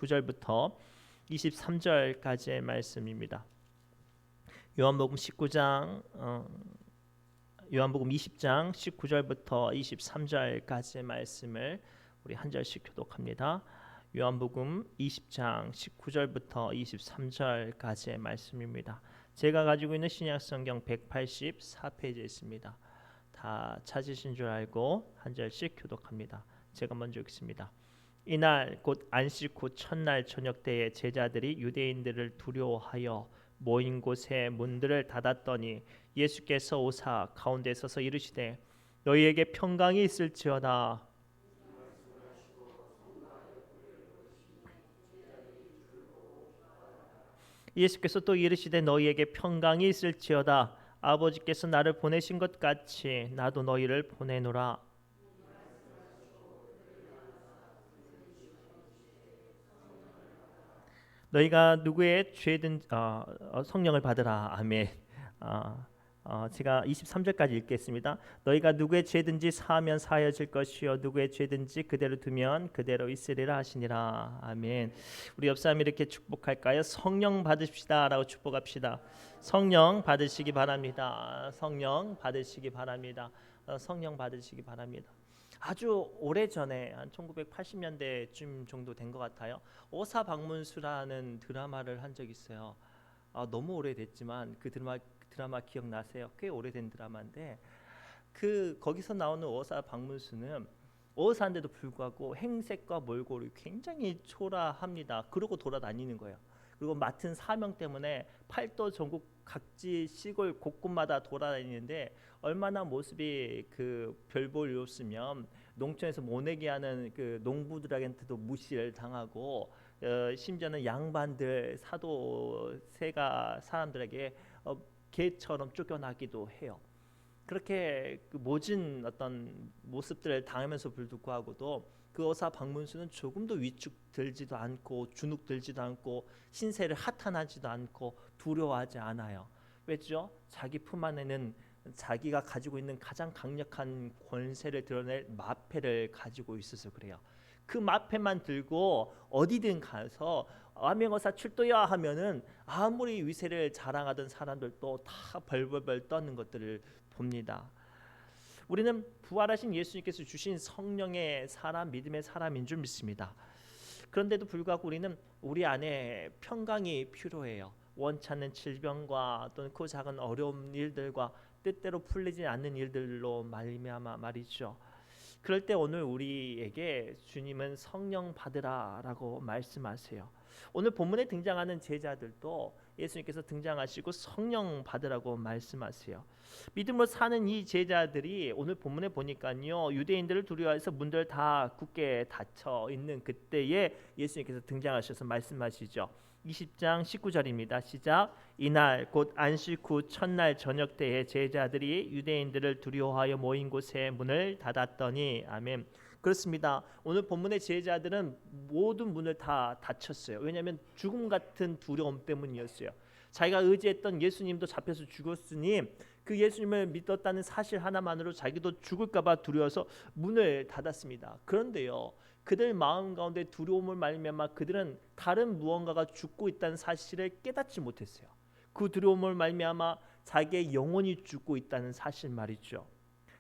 9절부터 23절까지의 말씀입니다. 요한복음 19장 요한복음 20장 19절부터 23절까지의 말씀을 우리 한 절씩 교독합니다. 요한복음 20장 19절부터 23절까지의 말씀입니다. 제가 가지고 있는 신약성경 184페이지에 있습니다. 다 찾으신 줄 알고 한 절씩 교독합니다. 제가 먼저 읽습니다. 이날 곧 안식 후 첫날 저녁 때에 제자들이 유대인들을 두려워하여 모인 곳에 문들을 닫았더니 예수께서 오사 가운데 서서 이르시되 너희에게 평강이 있을지어다. 예수께서 또 이르시되 너희에게 평강이 있을지어다. 아버지께서 나를 보내신 것 같이 나도 너희를 보내노라. 너희가 누구의 죄든 성령을 받으라. 아멘. 제가 23절까지 읽겠습니다. 너희가 누구의 죄든지 사하면 사하여질 것이요 누구의 죄든지 그대로 두면 그대로 있으리라 하시니라. 아멘. 우리 옆 사람 이렇게 축복할까요? 성령 받으십시다라고 축복합시다. 성령 받으시기 바랍니다. 성령 받으시기 바랍니다. 성령 받으시기 바랍니다. 아주 오래전에 한 1980년대쯤 정도 된 것 같아요. 오사박문수라는 드라마를 한 적이 있어요. 너무 오래됐지만 그 드라마 기억나세요? 꽤 오래된 드라마인데 거기서 나오는 오사박문수는 어사인데도 불구하고 행색과 몰골이 굉장히 초라합니다. 그러고 돌아다니는 거예요. 그리고 맡은 사명 때문에 팔도 전국 각지 시골 곳곳마다 돌아다니는데 얼마나 모습이 별볼이 없으면 농촌에서 모내기 하는 농부들한테도 무시를 당하고 심지어는 양반들 사도세가 사람들에게 개처럼 쫓겨나기도 해요. 그렇게 모진 어떤 모습들을 당하면서 불구하고도 그 어사 박문수는 조금도 위축 들지도 않고 주눅 들지도 않고 신세를 하탄하지도 않고 두려워하지 않아요. 왜죠? 자기 품 안에는 자기가 가지고 있는 가장 강력한 권세를 드러낼 마패를 가지고 있어서 그래요. 그 마패만 들고 어디든 가서 암행어사 출도야 하면은 아무리 위세를 자랑하던 사람들도 다 벌벌벌 떠는 것들을 봅니다. 우리는 부활하신 예수님께서 주신 성령의 사람, 믿음의 사람인 줄 믿습니다. 그런데도 불구하고 우리는 우리 안에 평강이 필요해요. 원치 않는 질병과 또는 그 작은 어려운 일들과 뜻대로 풀리지 않는 일들로 말미암아 말이죠. 그럴 때 오늘 우리에게 주님은 성령 받으라라고 말씀하세요. 오늘 본문에 등장하는 제자들도 예수님께서 등장하시고 성령 받으라고 말씀하세요. 믿음으로 사는 이 제자들이 오늘 본문에 보니까요, 유대인들을 두려워해서 문들 다 굳게 닫혀 있는 그때에 예수님께서 등장하셔서 말씀하시죠. 20장 19절입니다. 시작. 이날 곧 안식 후 첫날 저녁 때에 제자들이 유대인들을 두려워하여 모인 곳에 문을 닫았더니 아멘. 그렇습니다. 오늘 본문의 제자들은 모든 문을 다 닫혔어요. 왜냐하면 죽음 같은 두려움 때문이었어요. 자기가 의지했던 예수님도 잡혀서 죽었으니 그 예수님을 믿었다는 사실 하나만으로 자기도 죽을까봐 두려워서 문을 닫았습니다. 그런데요, 그들 마음 가운데 두려움을 말미암아 그들은 다른 무언가가 죽고 있다는 사실을 깨닫지 못했어요. 그 두려움을 말미암아 자기의 영혼이 죽고 있다는 사실 말이죠.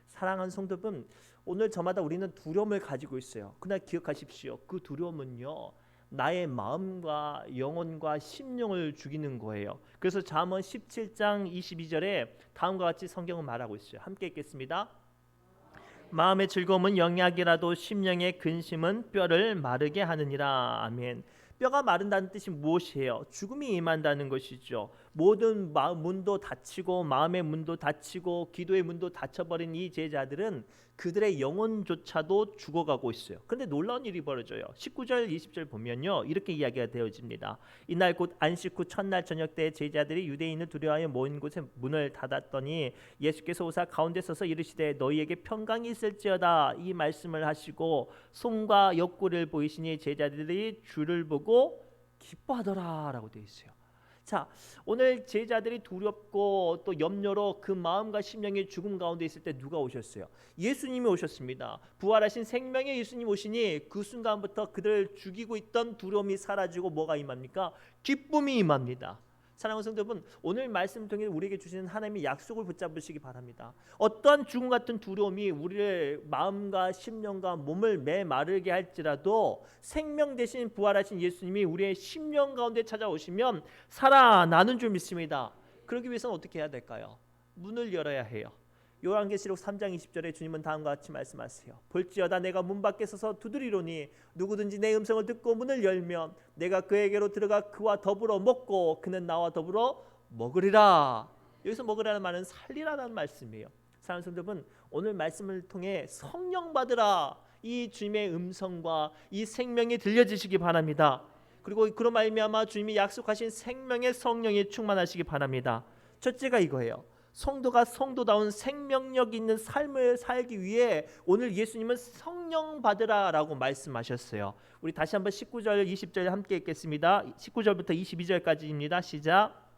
사랑하는 성도분, 오늘 저마다 우리는 두려움을 가지고 있어요. 그러나 기억하십시오. 그 두려움은요, 나의 마음과 영혼과 심령을 죽이는 거예요. 그래서 잠언 17장 22절에 다음과 같이 성경은 말하고 있어요. 함께 읽겠습니다. 마음의 즐거움은 영약이라도 심령의 근심은 뼈를 마르게 하느니라. 아멘. 뼈가 마른다는 뜻이 무엇이에요? 죽음이 임한다는 것이죠. 모든 문도 닫히고 마음의 문도 닫히고 기도의 문도 닫혀버린 이 제자들은 그들의 영혼조차도 죽어가고 있어요. 그런데 놀라운 일이 벌어져요. 19절 20절 보면요, 이렇게 이야기가 되어집니다. 이날 곧 안식 후 첫날 저녁 때 제자들이 유대인을 두려워하여 모인 곳에 문을 닫았더니 예수께서 오사 가운데 서서 이르시되 너희에게 평강이 있을지어다 이 말씀을 하시고 손과 옆구리를 보이시니 제자들이 주를 보고 기뻐하더라 라고 되어 있어요. 자, 오늘 제자들이 두렵고 또 염려로 그 마음과 심령이 죽음 가운데 있을 때 누가 오셨어요? 예수님이 오셨습니다. 부활하신 생명의 예수님 오시니 그 순간부터 그들을 죽이고 있던 두려움이 사라지고 뭐가 임합니까? 기쁨이 임합니다. 사랑하는 성도 여러분, 오늘 말씀 통해 우리에게 주시는 하나님의 약속을 붙잡으시기 바랍니다. 어떠한 죽음 같은 두려움이 우리의 마음과 심령과 몸을 메마르게 할지라도 생명 대신 부활하신 예수님이 우리의 심령 가운데 찾아오시면 살아나는 줄 믿습니다. 그러기 위해서는 어떻게 해야 될까요? 문을 열어야 해요. 요한계시록 3장 20절에 주님은 다음과 같이 말씀하세요. 볼지어다 내가 문 밖에 서서 두드리노니 누구든지 내 음성을 듣고 문을 열면 내가 그에게로 들어가 그와 더불어 먹고 그는 나와 더불어 먹으리라. 여기서 먹으라는 말은 살리라는 말씀이에요. 사랑하는 성도분, 오늘 말씀을 통해 성령 받으라, 이 주님의 음성과 이 생명이 들려지시기 바랍니다. 그리고 그런 말미암아 주님이 약속하신 생명의 성령이 충만하시기 바랍니다. 첫째가 이거예요. 성도가 성도다운 생명력 있는 삶을 살기 위해 오늘 예수님은 성령 받으라라고 말씀하셨어요. 우리 다시 한번 19절 20절 함께 읽겠습니다. 19절부터 22절까지입니다. 시작.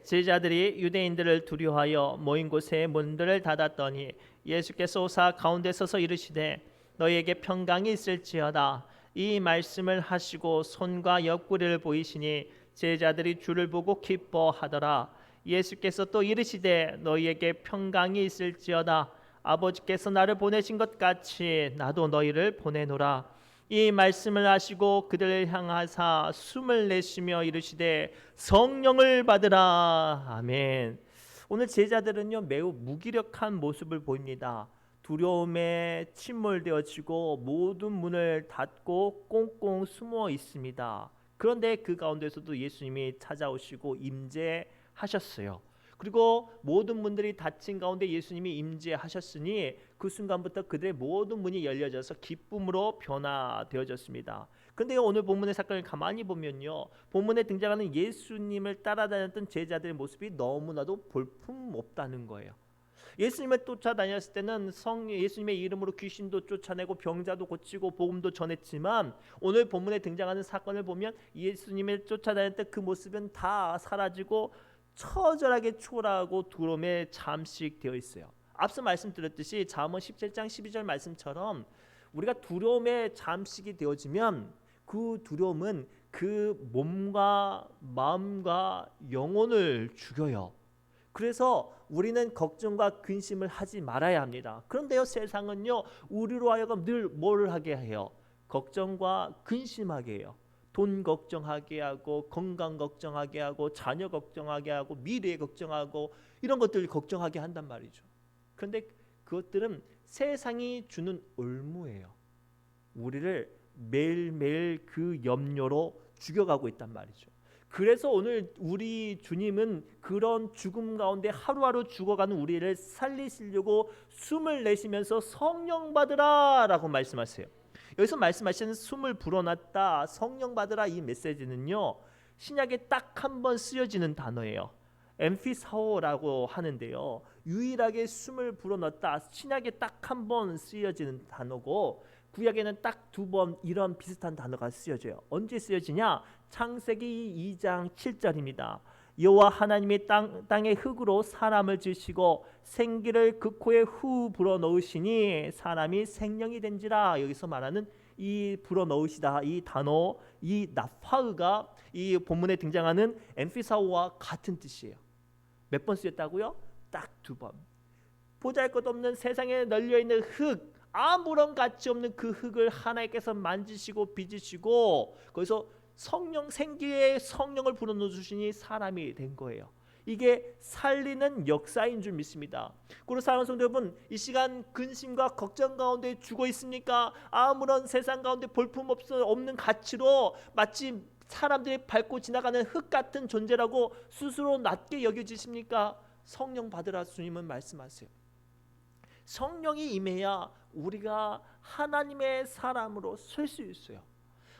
제자들이 유대인들을 두려워하여 모인 곳에 문들을 닫았더니 예수께서 오사 가운데 서서 이르시되 너희에게 평강이 있을지어다. 이 말씀을 하시고 손과 옆구리를 보이시니 제자들이 주를 보고 기뻐하더라. 예수께서 또 이르시되 너희에게 평강이 있을지어다. 아버지께서 나를 보내신 것 같이 나도 너희를 보내노라. 이 말씀을 하시고 그들을 향하사 숨을 내쉬며 이르시되 성령을 받으라. 아멘. 오늘 제자들은요 매우 무기력한 모습을 보입니다. 두려움에 침몰되어지고 모든 문을 닫고 꽁꽁 숨어 있습니다. 그런데 그 가운데서도 예수님이 찾아오시고 임재하셨어요. 그리고 모든 문들이 닫힌 가운데 예수님이 임재하셨으니 그 순간부터 그들의 모든 문이 열려져서 기쁨으로 변화되어졌습니다. 그런데 오늘 본문의 사건을 가만히 보면요, 본문에 등장하는 예수님을 따라다녔던 제자들의 모습이 너무나도 볼품없다는 거예요. 예수님을 쫓아다녔을 때는 예수님의 이름으로 귀신도 쫓아내고 병자도 고치고 복음도 전했지만 오늘 본문에 등장하는 사건을 보면 예수님을 쫓아다녔던 그 모습은 다 사라지고 처절하게 초라하고 두려움에 잠식되어 있어요. 앞서 말씀드렸듯이 잠언 17장 12절 말씀처럼 우리가 두려움에 잠식이 되어지면 그 두려움은 그 몸과 마음과 영혼을 죽여요. 그래서 우리는 걱정과 근심을 하지 말아야 합니다. 그런데요, 세상은요 우리로 하여금 늘 뭘 하게 해요? 걱정과 근심하게 해요. 돈 걱정하게 하고 건강 걱정하게 하고 자녀 걱정하게 하고 미래 걱정하고 이런 것들 걱정하게 한단 말이죠. 그런데 그것들은 세상이 주는 올무예요. 우리를 매일매일 그 염려로 죽여가고 있단 말이죠. 그래서 오늘 우리 주님은 그런 죽음 가운데 하루하루 죽어가는 우리를 살리시려고 숨을 내쉬면서 성령 받으라 라고 말씀하세요. 여기서 말씀하시는 숨을 불어넣었다, 성령 받으라, 이 메시지는요 신약에 딱 한 번 쓰여지는 단어예요. 엠피사오라고 하는데요, 유일하게 숨을 불어넣었다 신약에 딱 한 번 쓰여지는 단어고 구약에는 딱 두 번 이런 비슷한 단어가 쓰여져요. 언제 쓰여지냐? 창세기 2장 7절입니다. 여호와 하나님이 땅의 흙으로 사람을 지으시고 생기를 그 코에 후 불어넣으시니 사람이 생명이 된지라. 여기서 말하는 이 불어넣으시다, 이 단어, 이 나파흐가 이 본문에 등장하는 엠피사오와 같은 뜻이에요. 몇 번 쓰였다고요? 딱 두 번. 보잘것없는 세상에 널려있는 흙, 아무런 가치 없는 그 흙을 하나님께서 만지시고 빚으시고 거기서 성령, 생기의 성령을 불어넣어 주시니 사람이 된 거예요. 이게 살리는 역사인 줄 믿습니다. 그리고 사랑하는 성도 여러분, 이 시간 근심과 걱정 가운데 죽어 있습니까? 아무런 세상 가운데 볼품 없는 가치로 마치 사람들이 밟고 지나가는 흙 같은 존재라고 스스로 낮게 여겨지십니까? 성령 받으라 주님은 말씀하세요. 성령이 임해야 우리가 하나님의 사람으로 설 수 있어요.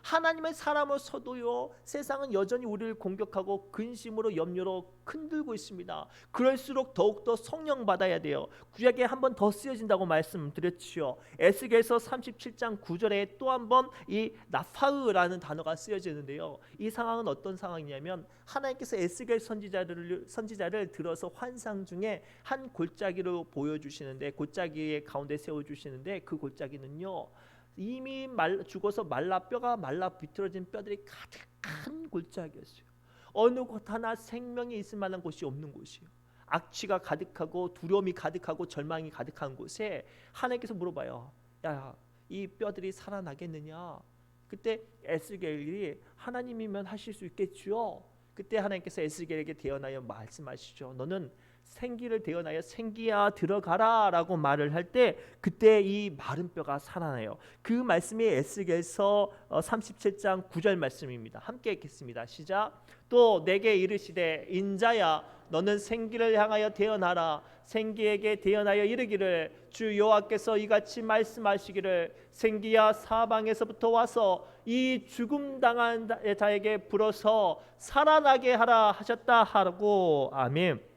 하나님의 사람으로서도요, 세상은 여전히 우리를 공격하고 근심으로 염려로 흔들고 있습니다. 그럴수록 더욱더 성령 받아야 돼요. 구약에 한 번 더 쓰여진다고 말씀드렸지요. 에스겔서 37장 9절에 또 한 번 이 나파으라는 단어가 쓰여지는데요. 이 상황은 어떤 상황이냐면 하나님께서 에스겔 선지자를 들어서 환상 중에 한 골짜기로 보여주시는데, 골짜기의 가운데 세워주시는데, 그 골짜기는요 이미 죽어서 뼈가 말라 비틀어진 뼈들이 가득한 골짜기였어요. 어느 곳 하나 생명이 있을 만한 곳이 없는 곳이에요. 악취가 가득하고 두려움이 가득하고 절망이 가득한 곳에 하나님께서 물어봐요. 야, 이 뼈들이 살아나겠느냐? 그때 에스겔이 하나님이면 하실 수 있겠죠. 그때 하나님께서 에스겔에게 대언하여 말씀하시죠. 너는 생기를 대언하여 생기야 들어가라 라고 말을 할 때 그때 이 마른 뼈가 살아나요. 그 말씀이 에스겔서 37장 9절 말씀입니다. 함께 읽겠습니다. 시작. 또 내게 이르시되 인자야 너는 생기를 향하여 대언하라. 생기에게 대언하여 이르기를 주 여호와께서 이같이 말씀하시기를 생기야 사방에서부터 와서 이 죽음 당한 자에게 불어서 살아나게 하라 하셨다 하고. 아멘.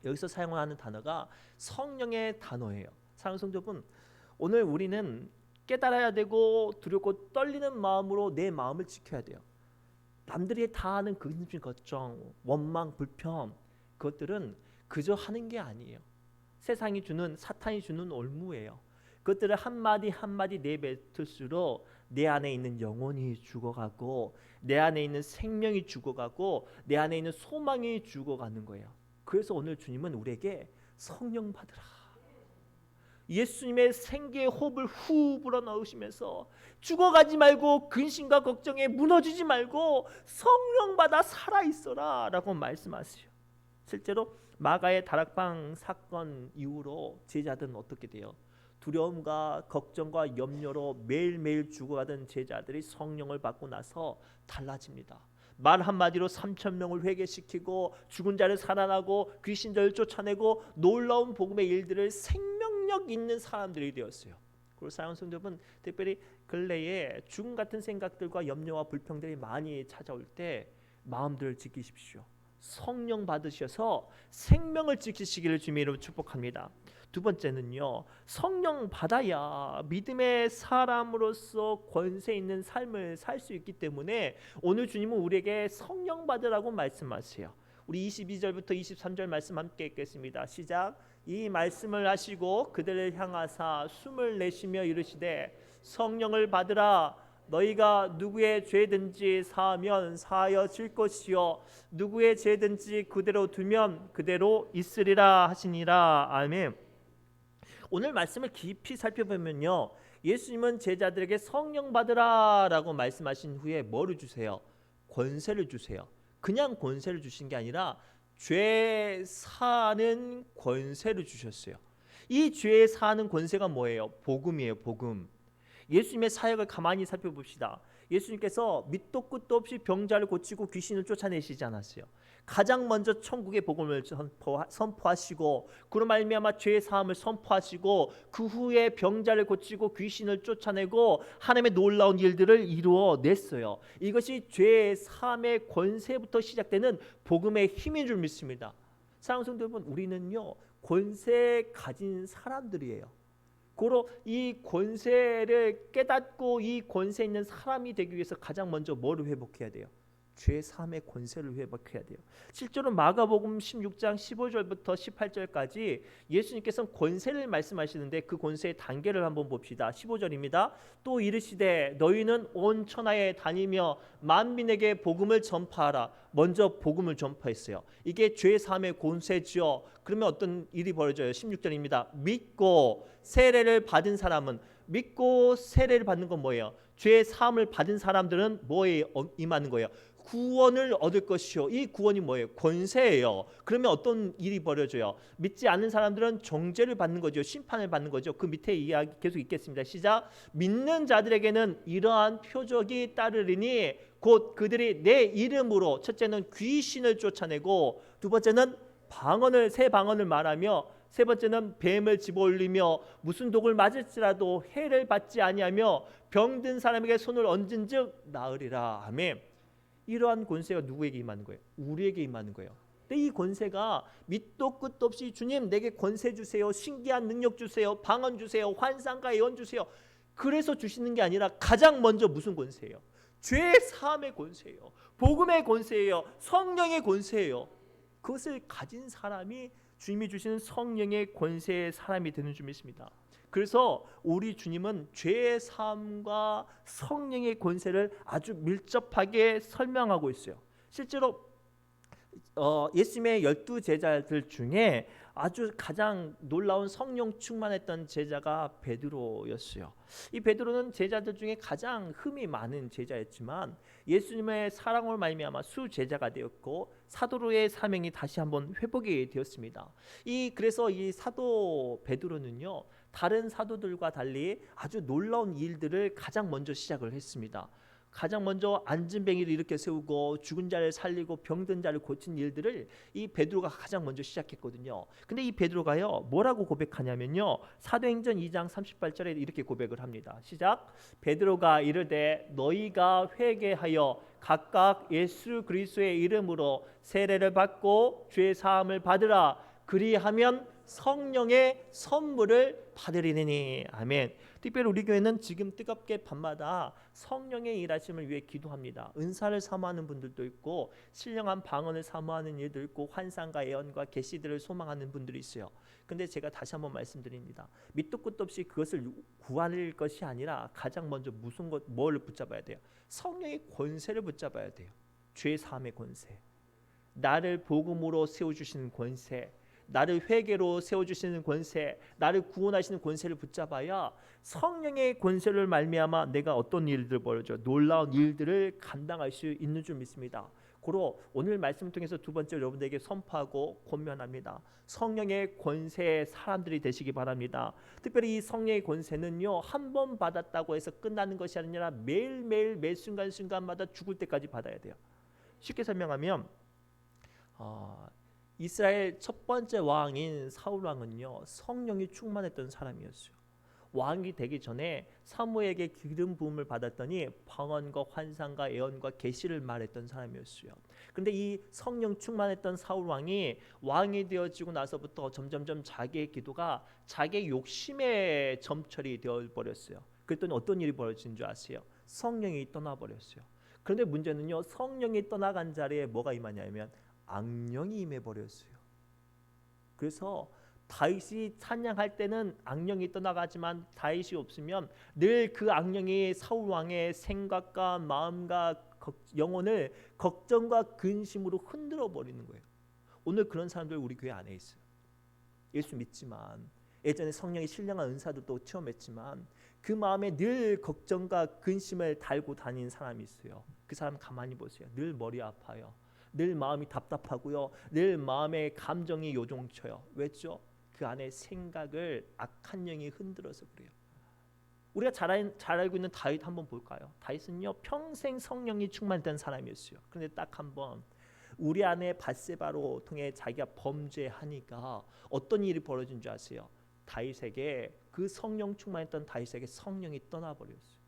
여기서 사용하는 단어가 성령의 단어예요. 사랑하는 성도분, 오늘 우리는 깨달아야 되고 두렵고 떨리는 마음으로 내 마음을 지켜야 돼요. 남들이 다 하는 근심 걱정, 원망, 불평, 그것들은 그저 하는 게 아니에요. 세상이 주는, 사탄이 주는 올무예요. 그것들을 한마디 한마디 내뱉을수록 내 안에 있는 영혼이 죽어가고 내 안에 있는 생명이 죽어가고 내 안에 있는 소망이 죽어가는 거예요. 그래서 오늘 주님은 우리에게 성령 받으라, 예수님의 생기의 호흡을 후 불어넣으시면서 죽어가지 말고 근심과 걱정에 무너지지 말고 성령 받아 살아있어라 라고 말씀하세요. 실제로 마가의 다락방 사건 이후로 제자들은 어떻게 돼요? 두려움과 걱정과 염려로 매일매일 죽어가던 제자들이 성령을 받고 나서 달라집니다. 말 한마디로 3,000명을 회개시키고 죽은 자를 살아나고 귀신들을 쫓아내고 놀라운 복음의 일들을 생명력 있는 사람들이 되었어요. 그리고 사랑하는 성도분, 특별히 근래에 죽음 같은 생각들과 염려와 불평들이 많이 찾아올 때 마음들을 지키십시오. 성령 받으셔서 생명을 지키시기를 주님의 이름으로 축복합니다. 두 번째는요, 성령 받아야 믿음의 사람으로서 권세 있는 삶을 살 수 있기 때문에 오늘 주님은 우리에게 성령 받으라고 말씀하세요. 우리 22절부터 23절 말씀 함께 읽겠습니다. 시작. 이 말씀을 하시고 그들을 향하사 숨을 내쉬며 이르시되 성령을 받으라. 너희가 누구의 죄든지 사하면 사하여질 것이요 누구의 죄든지 그대로 두면 그대로 있으리라 하시니라. 아멘. 오늘 말씀을 깊이 살펴보면요, 예수님은 제자들에게 성령 받으라 라고 말씀하신 후에 뭐를 주세요? 권세를 주세요. 그냥 권세를 주신 게 아니라 죄 사는 권세를 주셨어요. 이 죄 사는 권세가 뭐예요? 복음이에요. 복음. 예수님의 사역을 가만히 살펴봅시다. 예수님께서 밑도 끝도 없이 병자를 고치고 귀신을 쫓아내시지 않았어요. 가장 먼저 천국의 복음을 선포하시고 그로 말미암아 죄 사함을 선포하시고 그 후에 병자를 고치고 귀신을 쫓아내고 하나님의 놀라운 일들을 이루어냈어요. 이것이 죄 사함의 권세부터 시작되는 복음의 힘인 줄 믿습니다. 사랑하는 성도 여러분, 우리는요 권세 가진 사람들이에요. 고로 이 권세를 깨닫고 이 권세 있는 사람이 되기 위해서 가장 먼저 뭐를 회복해야 돼요? 죄 사함의 권세를 회복해야 돼요. 실제로 마가복음 16장 15절부터 18절까지 예수님께서는 권세를 말씀하시는데 그 권세의 단계를 한번 봅시다. 15절입니다. 또 이르시되 너희는 온 천하에 다니며 만민에게 복음을 전파하라. 먼저 복음을 전파했어요. 이게 죄 사함의 권세죠. 그러면 어떤 일이 벌어져요? 16절입니다. 믿고 세례를 받은 사람은, 믿고 세례를 받는 건 뭐예요? 죄 사함을 받은 사람들은 뭐에 임하는 거예요? 구원을 얻을 것이요. 이 구원이 뭐예요? 권세예요. 그러면 어떤 일이 벌어져요? 믿지 않는 사람들은 정죄를 받는 거죠. 심판을 받는 거죠. 그 밑에 이야기 계속 읽겠습니다. 시작. 믿는 자들에게는 이러한 표적이 따르리니 곧 그들이 내 이름으로, 첫째는 귀신을 쫓아내고 두 번째는 새 방언을 말하며 세 번째는 뱀을 집어올리며 무슨 독을 맞을지라도 해를 받지 아니하며 병든 사람에게 손을 얹은즉 나으리라. 아멘. 이러한 권세가 누구에게 임하는 거예요? 우리에게 임하는 거예요. 근데 이 권세가 밑도 끝도 없이 주님 내게 권세 주세요, 신기한 능력 주세요, 방언 주세요, 환상과 예언 주세요. 그래서 주시는 게 아니라 가장 먼저 무슨 권세예요? 죄 사함의 권세예요. 복음의 권세예요. 성령의 권세예요. 그것을 가진 사람이 주님이 주시는 성령의 권세의 사람이 되는 줄 믿습니다. 그래서 우리 주님은 죄의 사함과 성령의 권세를 아주 밀접하게 설명하고 있어요. 실제로 예수님의 12 제자들 중에 아주 가장 놀라운 성령 충만했던 제자가 베드로였어요. 이 베드로는 제자들 중에 가장 흠이 많은 제자였지만 예수님의 사랑으로 말미암아 수제자가 되었고 사도로의 사명이 다시 한번 회복이 되었습니다. 그래서 이 사도 베드로는요, 다른 사도들과 달리 아주 놀라운 일들을 가장 먼저 시작을 했습니다. 가장 먼저 안진뱅이를 일으켜 세우고 죽은 자를 살리고 병든 자를 고친 일들을 이 베드로가 가장 먼저 시작했거든요. 근데 이 베드로가요, 뭐라고 고백하냐면요, 사도행전 2장 38절에 이렇게 고백을 합니다. 시작. 베드로가 이르되 너희가 회개하여 각각 예수 그리스도의 이름으로 세례를 받고 죄 사함을 받으라. 그리하면 성령의 선물을 받으리니. 아멘. 특별히 우리 교회는 지금 뜨겁게 밤마다 성령의 일하심을 위해 기도합니다. 은사를 사모하는 분들도 있고 신령한 방언을 사모하는 일도 있고 환상과 예언과 계시들을 소망하는 분들이 있어요. 근데 제가 다시 한번 말씀드립니다. 밑도 끝도 없이 그것을 구할 것이 아니라 가장 먼저 뭘 붙잡아야 돼요? 성령의 권세를 붙잡아야 돼요. 죄 사함의 권세, 나를 복음으로 세워주시는 권세, 나를 회개로 세워주시는 권세, 나를 구원하시는 권세를 붙잡아야 성령의 권세를 말미암아 내가 어떤 일들 벌어져 놀라운 일들을 감당할 수 있는 줄 믿습니다. 고로 오늘 말씀을 통해서 두 번째 여러분들에게 선포하고 권면합니다. 성령의 권세의 사람들이 되시기 바랍니다. 특별히 이 성령의 권세는요, 한 번 받았다고 해서 끝나는 것이 아니라 매일매일 매 순간순간마다 죽을 때까지 받아야 돼요. 쉽게 설명하면 이스라엘 첫 번째 왕인 사울 왕은요, 성령이 충만했던 사람이었어요. 왕이 되기 전에 사무에게 기름 부음을 받았더니 방언과 환상과 예언과 계시를 말했던 사람이었어요. 그런데 이 성령 충만했던 사울 왕이 되어지고 나서부터 점점점 자기의 기도가 자기의 욕심의 점철이 되어 버렸어요. 그랬더니 어떤 일이 벌어진 줄 아세요? 성령이 떠나버렸어요. 그런데 문제는요, 성령이 떠나간 자리에 뭐가 임하냐면 악령이 임해버렸어요. 그래서 다윗이 찬양할 때는 악령이 떠나가지만 다윗이 없으면 늘 그 악령이 사울 왕의 생각과 마음과 영혼을 걱정과 근심으로 흔들어 버리는 거예요. 오늘 그런 사람들 우리 교회 안에 있어요. 예수 믿지만 예전에 성령의 신령한 은사도 체험했지만 그 마음에 늘 걱정과 근심을 달고 다니는 사람이 있어요. 그 사람 가만히 보세요. 늘 머리 아파요. 늘 마음이 답답하고요. 늘 마음의 감정이 요동쳐요. 왜죠? 그 안에 생각을 악한 영이 흔들어서 그래요. 우리가 잘 알고 있는 다윗 한번 볼까요? 다윗은요, 평생 성령이 충만된 사람이었어요. 그런데 딱 한번 우리 안에 밧세바로 통해 자기가 범죄하니까 어떤 일이 벌어진 줄 아세요? 다윗에게, 그 성령 충만했던 다윗에게 성령이 떠나버렸어요.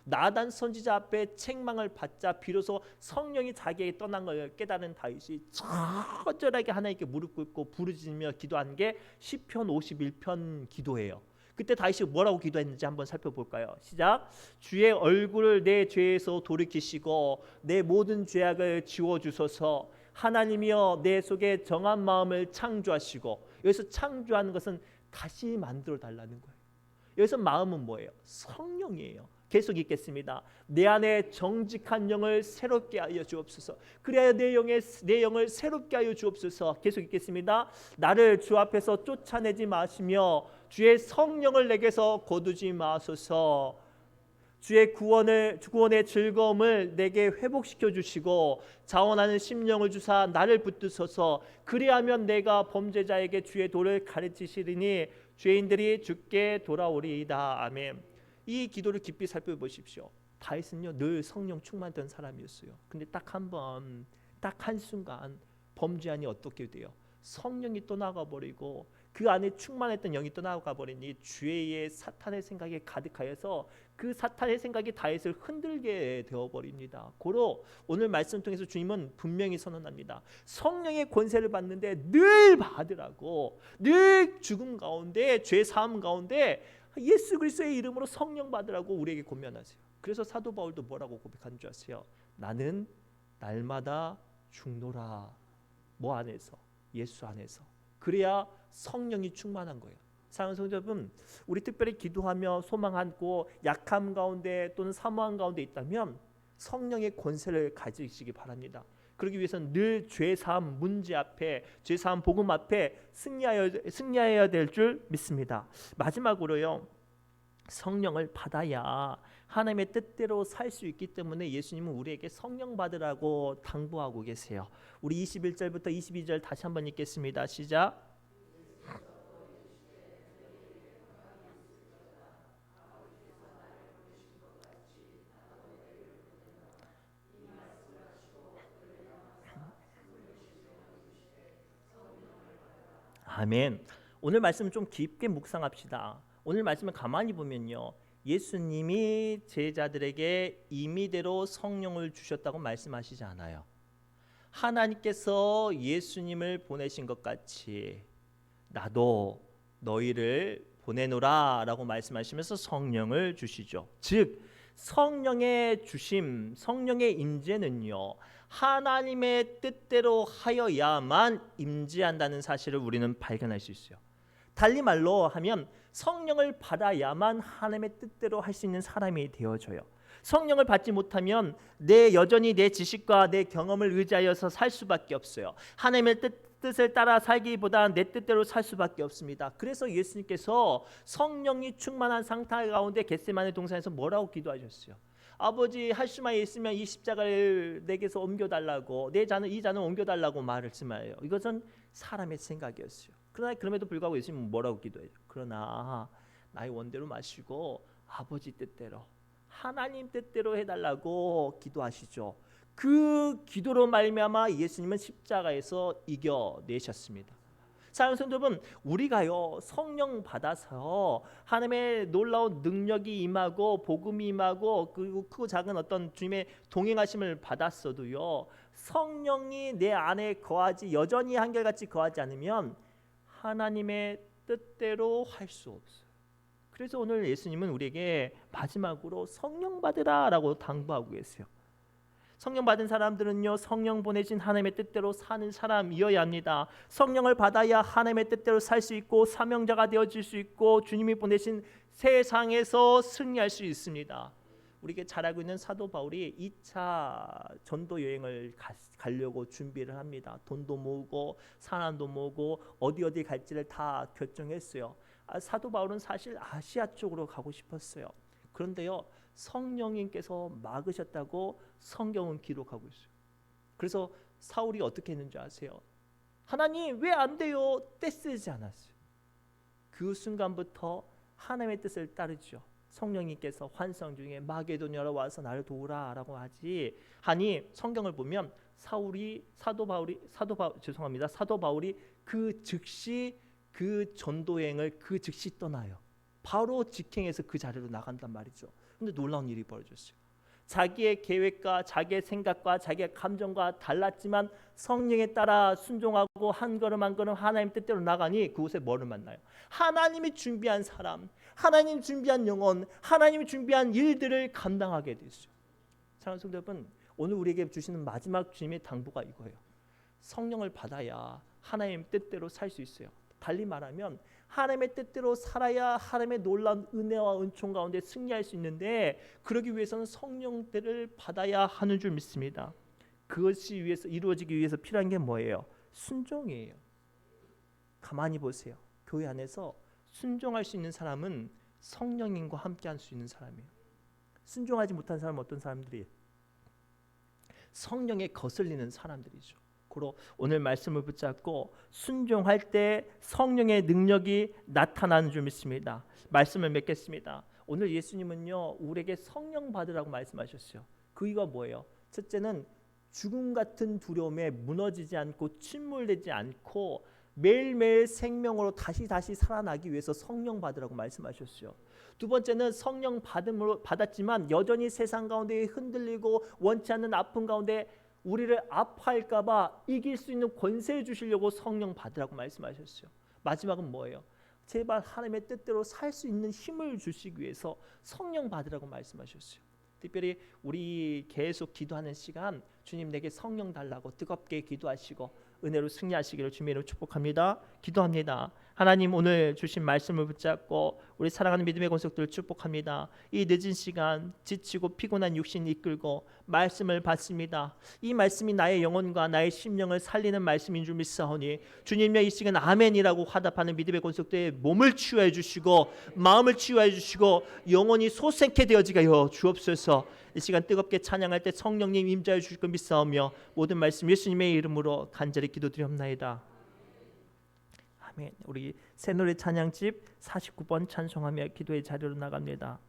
나단 선지자 앞에 책망을 받자 비로소 성령이 자기에게 떠난 걸 깨달은 다윗이 처절하게 하나님께 무릎 꿇고 부르짖으며 기도한 게 시편 51편 기도예요. 그때 다윗이 뭐라고 기도했는지 한번 살펴볼까요? 시작. 주의 얼굴을 내 죄에서 돌이키시고 내 모든 죄악을 지워주소서. 하나님이여 내 속에 정한 마음을 창조하시고, 여기서 창조하는 것은 다시 만들어 달라는 거예요. 여기서 마음은 뭐예요? 성령이에요. 계속 읽겠습니다. 내 안에 정직한 영을 새롭게 하여 주옵소서. 그래야 내 영을 새롭게 하여 주옵소서. 계속 읽겠습니다. 나를 주 앞에서 쫓아내지 마시며 주의 성령을 내게서 거두지 마소서. 주의 구원의 즐거움을 내게 회복시켜 주시고 자원하는 심령을 주사 나를 붙드소서. 그리하면 내가 범죄자에게 주의 도를 가르치시리니 죄인들이 주께 돌아오리이다. 아멘. 이 기도를 깊이 살펴보십시오. 다윗은요, 늘 성령 충만했던 사람이었어요. 근데 딱 한 번, 딱 한순간 범죄하니 어떻게 돼요? 성령이 떠나가 버리고 그 안에 충만했던 영이 떠나가 버리니 죄의 사탄의 생각이 가득하여서 그 사탄의 생각이 다윗을 흔들게 되어 버립니다. 고로 오늘 말씀 통해서 주님은 분명히 선언합니다. 성령의 권세를 받는데 늘 받으라고, 늘 죽음 가운데 죄 사함 가운데 예수 그리스도의 이름으로 성령 받으라고 우리에게 권면하세요. 그래서 사도 바울도 뭐라고 고백한 줄 아세요? 나는 날마다 죽노라. 뭐 안에서? 예수 안에서. 그래야 성령이 충만한 거예요. 사랑하는 성도 여러분, 우리 특별히 기도하며 소망 안고 약함 가운데 또는 사모함 가운데 있다면 성령의 권세를 가지시기 바랍니다. 그러기 위해서는 늘 죄사함 문제 앞에, 죄사함 복음 앞에 승리하여야 될 줄 믿습니다. 마지막으로요, 성령을 받아야 하나님의 뜻대로 살 수 있기 때문에 예수님은 우리에게 성령 받으라고 당부하고 계세요. 우리 21절부터 22절 다시 한번 읽겠습니다. 시작. 아멘. 오늘 말씀 좀 깊게 묵상합시다. 오늘 말씀을 가만히 보면요, 예수님이 제자들에게 임의대로 성령을 주셨다고 말씀하시지 않아요. 하나님께서 예수님을 보내신 것 같이 나도 너희를 보내노라 라고 말씀하시면서 성령을 주시죠. 즉 성령의 주심, 성령의 임재는요, 하나님의 뜻대로 하여야만 임재한다는 사실을 우리는 발견할 수 있어요. 달리 말로 하면 성령을 받아야만 하나님의 뜻대로 할 수 있는 사람이 되어져요. 성령을 받지 못하면 여전히 내 지식과 내 경험을 의지하여서 살 수밖에 없어요. 하나님의 뜻을 따라 살기보다 내 뜻대로 살 수밖에 없습니다. 그래서 예수님께서 성령이 충만한 상태 가운데 겟세마네 동산에서 뭐라고 기도하셨어요? 아버지, 할 수만 있으면 이 십자가를 내게서 옮겨달라고, 이 잔을 옮겨달라고 말했지만요, 이것은 사람의 생각이었어요. 그러나 그럼에도 불구하고 예수님은 뭐라고 기도해요? 그러나 나의 원대로 마시고 아버지 뜻대로, 하나님 뜻대로 해달라고 기도하시죠. 그 기도로 말미암아 예수님은 십자가에서 이겨내셨습니다. 사랑하는 성도 여러분, 우리가요 성령 받아서 하나님의 놀라운 능력이 임하고 복음이 임하고 그리고 크고 작은 어떤 주님의 동행하심을 받았어도요, 성령이 내 안에 여전히 한결같이 거하지 않으면 하나님의 뜻대로 할 수 없어요. 그래서 오늘 예수님은 우리에게 마지막으로 성령 받으라라고 당부하고 계세요. 성령 받은 사람들은요, 성령 보내신 하나님의 뜻대로 사는 사람이어야 합니다. 성령을 받아야 하나님의 뜻대로 살 수 있고 사명자가 되어질 수 있고 주님이 보내신 세상에서 승리할 수 있습니다. 우리에게 잘 알고 있는 사도 바울이 2차 전도 여행을 가려고 준비를 합니다. 돈도 모으고 사람도 모으고 어디 갈지를 다 결정했어요. 사도 바울은 사실 아시아 쪽으로 가고 싶었어요. 그런데요, 성령님께서 막으셨다고 성경은 기록하고 있어요. 그래서 사울이 어떻게 했는지 아세요? 하나님 왜 안 돼요? 떼쓰지 않았어요. 그 순간부터 하나님의 뜻을 따르죠. 성령님께서 환상 중에 마게도냐로 와서 나를 도우라라고 하니 성경을 보면 사도 바울이 그 즉시 그 전도행을 그 즉시 떠나요. 바로 직행해서 그 자리로 나간단 말이죠. 근데 놀라운 일이 벌어졌어요. 자기의 계획과 자기의 생각과 자기의 감정과 달랐지만 성령에 따라 순종하고 한 걸음 한 걸음 하나님 뜻대로 나가니 그곳에 뭐를 만나요? 하나님이 준비한 사람, 하나님이 준비한 영혼, 하나님이 준비한 일들을 감당하게 됐어요. 사랑하는 성도 여러분, 오늘 우리에게 주시는 마지막 주님의 당부가 이거예요. 성령을 받아야 하나님 뜻대로 살 수 있어요. 달리 말하면 하나님의 뜻대로 살아야 하나님의 놀라운 은혜와 은총 가운데 승리할 수 있는데, 그러기 위해서는 성령들을 받아야 하는 줄 믿습니다. 그것이 이루어지기 위해서 필요한 게 뭐예요? 순종이에요. 가만히 보세요. 교회 안에서 순종할 수 있는 사람은 성령님과 함께 할 수 있는 사람이에요. 순종하지 못한 사람은 어떤 사람들이? 성령에 거슬리는 사람들이죠. 그로 오늘 말씀을 붙잡고 순종할 때 성령의 능력이 나타나는 줄 믿습니다. 말씀을 맺겠습니다. 오늘 예수님은요, 우리에게 성령 받으라고 말씀하셨어요. 그 이유가 뭐예요? 첫째는 죽음 같은 두려움에 무너지지 않고 침몰되지 않고 매일매일 생명으로 다시 살아나기 위해서 성령 받으라고 말씀하셨어요. 두 번째는 성령 받았지만 여전히 세상 가운데 흔들리고 원치 않는 아픔 가운데 우리를 아파할까 봐 이길 수 있는 권세 주시려고 성령 받으라고 말씀하셨어요. 마지막은 뭐예요? 제발 하나님의 뜻대로 살 수 있는 힘을 주시기 위해서 성령 받으라고 말씀하셨어요. 특별히 우리 계속 기도하는 시간 주님 내게 성령 달라고 뜨겁게 기도하시고 은혜로 승리하시기를 주님으로 축복합니다. 기도합니다. 하나님 오늘 주신 말씀을 붙잡고 우리 사랑하는 믿음의 권속들을 축복합니다. 이 늦은 시간 지치고 피곤한 육신 이끌고 말씀을 받습니다. 이 말씀이 나의 영혼과 나의 심령을 살리는 말씀인 줄 믿사오니 주님여 이 시간 아멘이라고 화답하는 믿음의 권속들의 몸을 치유해 주시고 마음을 치유해 주시고 영혼이 소생케 되어지게 하여 주옵소서. 이 시간 뜨겁게 찬양할 때 성령님 임재해 주실 것 믿사오며 모든 말씀 예수님의 이름으로 간절히 기도드리옵나이다. 아멘. 우리 새노래 찬양집 49번 찬송하며 기도의 자리로 나갑니다.